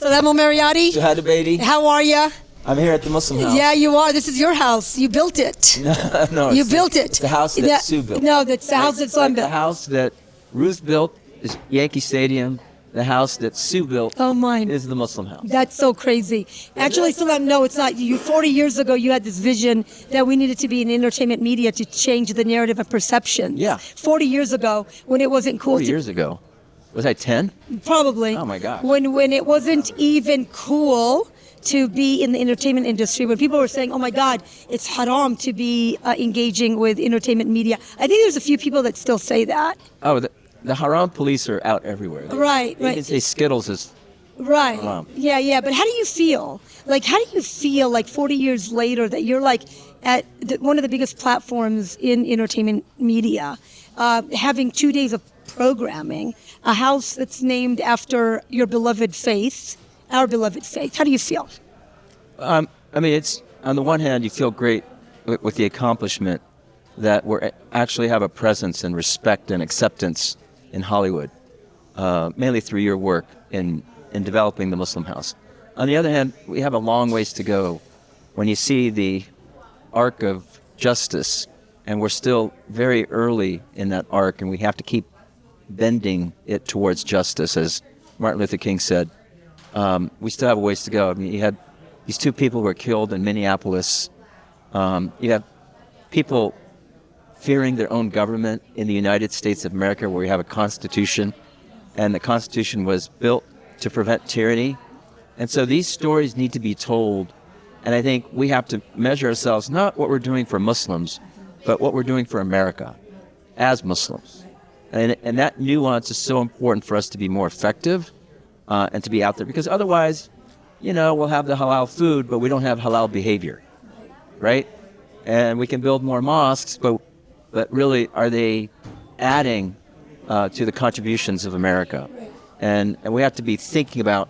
Salam Al-Marayati. Obeidi. How are you? I'm here at the Muslim house. Yeah, you are. This is your house. You built it. No, you built it. It's the house that Sue built. No, that's the house that Sue built. The house that Ruth built is Yankee Stadium. The house that Sue built is the Muslim house. That's so crazy. Actually, Salam, no, it's not. 40 years ago, you had this vision that we needed to be in entertainment media to change the narrative and perception. Yeah. 40 years ago, when it wasn't cool. 40 years ago. Was I 10? Probably. Oh, my gosh. When it wasn't even cool to be in the entertainment industry, when people were saying, oh my God, it's haram to be engaging with entertainment media. I think there's a few people that still say that. Oh, the Halal Police are out everywhere. Right. You can say Skittles is haram. Yeah. But how do you feel? How do you feel 40 years later that you're at one of the biggest platforms in entertainment media, having 2 days of programming, a house that's named after your beloved faith, our beloved faith. How do you feel? It's on the one hand, you feel great with the accomplishment that we actually have a presence and respect and acceptance in Hollywood, mainly through your work in developing the Muslim house. On the other hand, we have a long ways to go when you see the arc of justice, and we're still very early in that arc, and we have to keep bending it towards justice, as Martin Luther King said. We still have a ways to go. You had these two people who were killed in Minneapolis. You have people fearing their own government in the United States of America, where we have a constitution, and the constitution was built to prevent tyranny. And so these stories need to be told, and I think we have to measure ourselves, not what we're doing for Muslims, but what we're doing for America as Muslims. And that nuance is so important for us to be more effective and to be out there, because otherwise, we'll have the halal food, but we don't have halal behavior, right? And we can build more mosques, but really, are they adding to the contributions of America? And we have to be thinking about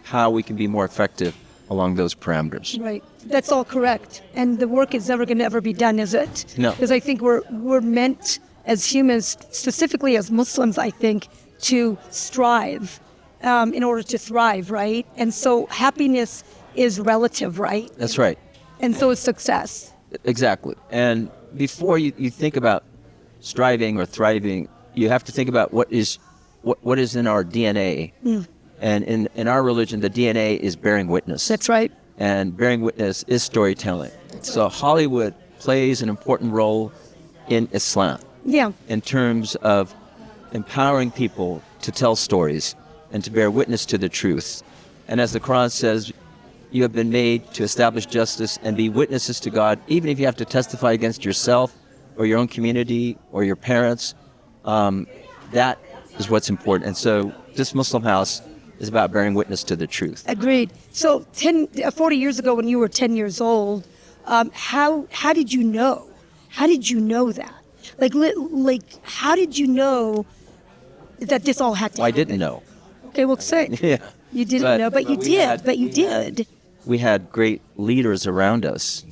how we can be more effective along those parameters. Right. That's all correct. And the work is never going to ever be done, is it? No. Because I think we're meant as humans, specifically as Muslims, I think, to strive in order to thrive, right? And so happiness is relative, right? That's right. And so is success. Exactly. And before you think about striving or thriving, you have to think about what is in our DNA. And in our religion, the DNA is bearing witness. That's right. And bearing witness is storytelling. So Hollywood plays an important role in Islam. Yeah. In terms of empowering people to tell stories and to bear witness to the truth. And as the Quran says, you have been made to establish justice and be witnesses to God, even if you have to testify against yourself or your own community or your parents. That is what's important. And so this Muslim house is about bearing witness to the truth. Agreed. So 40 years ago, when you were 10 years old, how did you know? How did you know that? How did you know that this all had to happen? Well, I didn't know. Okay, well, say. Yeah. You didn't know, but you did. We had great leaders around us,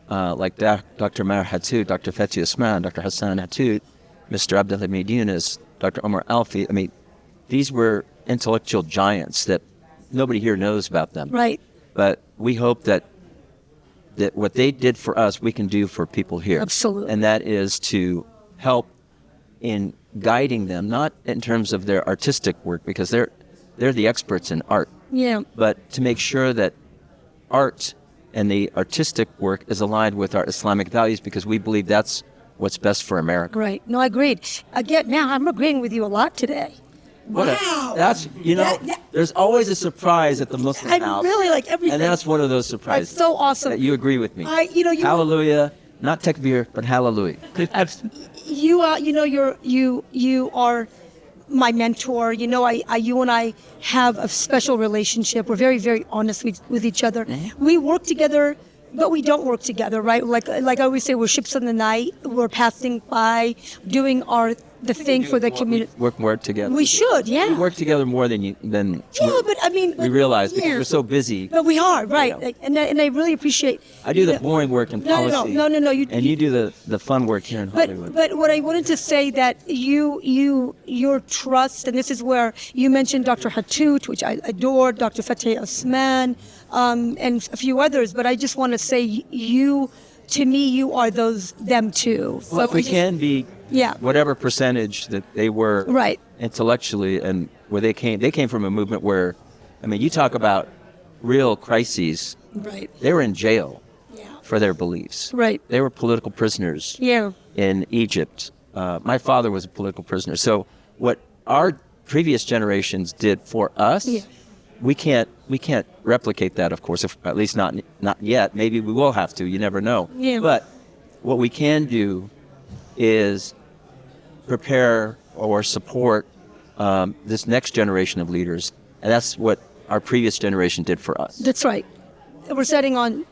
like Dr. Maher Hathout, Dr. Fathi Osman, Dr. Hassan Hathout, Mr. Abdulhamid Yunus, Dr. Omar Alfi. These were intellectual giants that nobody here knows about them. Right. But we hope that what they did for us, we can do for people here. Absolutely. And that is to help in guiding them, not in terms of their artistic work, because they're the experts in art. Yeah. But to make sure that art and the artistic work is aligned with our Islamic values, because we believe that's what's best for America. Right. No, I agreed. Again, now I'm agreeing with you a lot today. Wow. There's always a surprise at the Muslim house. I really like everything. And that's one of those surprises. That's so awesome. That you agree with me. Hallelujah. Not takbir, but hallelujah. You are my mentor. You and I have a special relationship. We're very, very honest with each other. Mm-hmm. We work together, but we don't work together, right? Like I always say, we're ships in the night. We're passing by, doing our the thing for the community. Work more together. We should, yeah. We work together more than but I mean, we realize because yeah. we're so busy. But we are, right? You know. And I really appreciate. I do the boring work in policy. No. You do the fun work here in Hollywood. But what I wanted to say that your trust, and this is where you mentioned Dr. Hathout, which I adore, Dr. Fathi Osman, and a few others. But I just want to say to me, you are them too. So well, if we can be whatever percentage that they were right. intellectually and where they came from a movement where, I mean, you talk about real crises. Right. They were in jail for their beliefs. Right. They were political prisoners in Egypt. My father was a political prisoner. So what our previous generations did for us, we can't replicate that, of course, at least not yet. Maybe we will have to. You never know. Yeah. But what we can do is prepare or support this next generation of leaders, and that's what our previous generation did for us. That's right. We're standing on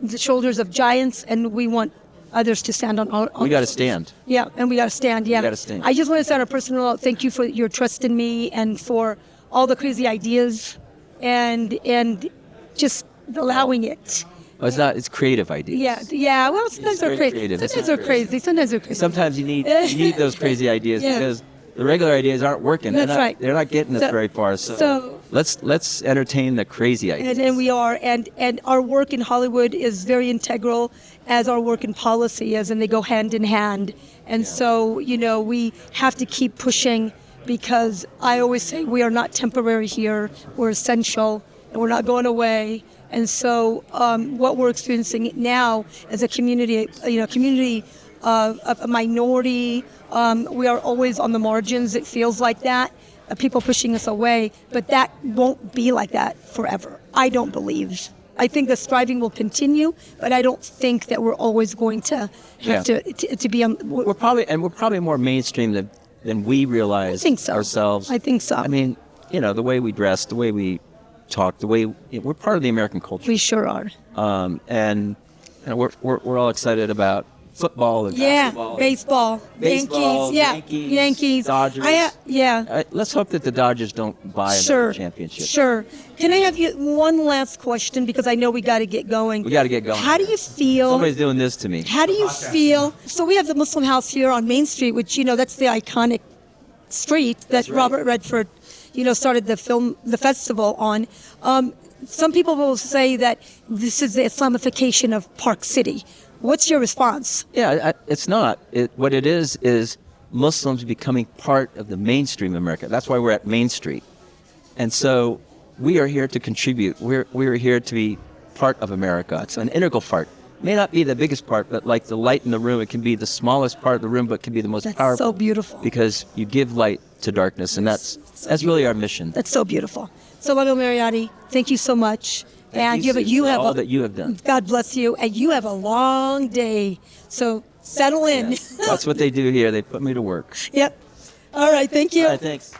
the shoulders of giants, and we want others to stand on. We got to stand. Yeah, and we got to stand. Yeah, we got to stand. I just want to say on a personal note, thank you for your trust in me and for all the crazy ideas, and just allowing it. Well, it's creative ideas. Yeah. Well, sometimes they're crazy. Sometimes they're crazy. Sometimes you need those crazy ideas because the regular ideas aren't working. That's right. They're not getting us very far. So let's entertain the crazy ideas. And we are, and our work in Hollywood is very integral as our work in policy, and they go hand in hand. And so we have to keep pushing because I always say we are not temporary here. We're essential, and we're not going away. And so what we're experiencing now as a community, of a minority, we are always on the margins. It feels like that, people pushing us away. But that won't be like that forever. I don't believe. I think the striving will continue, but I don't think that we're always going to have to be on. We're probably more mainstream than we realize ourselves. I think so. I mean, the way we dress, the way we talk, the way we're part of the American culture. We sure are. And we're all excited about football and basketball, baseball, Yankees, Dodgers. Let's hope that the Dodgers don't buy another championship. Sure. Can I have you one last question because I know we got to get going. How do you feel? Somebody's doing this to me. How do you feel? So we have the Muslim house here on Main Street, which that's the iconic street that Robert Redford, started the festival on. Some people will say that this is the Islamification of Park City. What's your response? Yeah, it's not. What it is Muslims becoming part of the mainstream America. That's why we're at Main Street. And so we are here to contribute. We're here to be part of America. It's an integral part. May not be the biggest part, but like the light in the room, it can be the smallest part of the room, but can be the most powerful. That's so beautiful. Because you give light to darkness, and that's really our mission. That's so beautiful. So, Al-Marayati, thank you so much. And you have all that you have done. God bless you. And you have a long day. So settle in. Yes. That's what they do here. They put me to work. Yep. All right. Thank you. All right, thanks.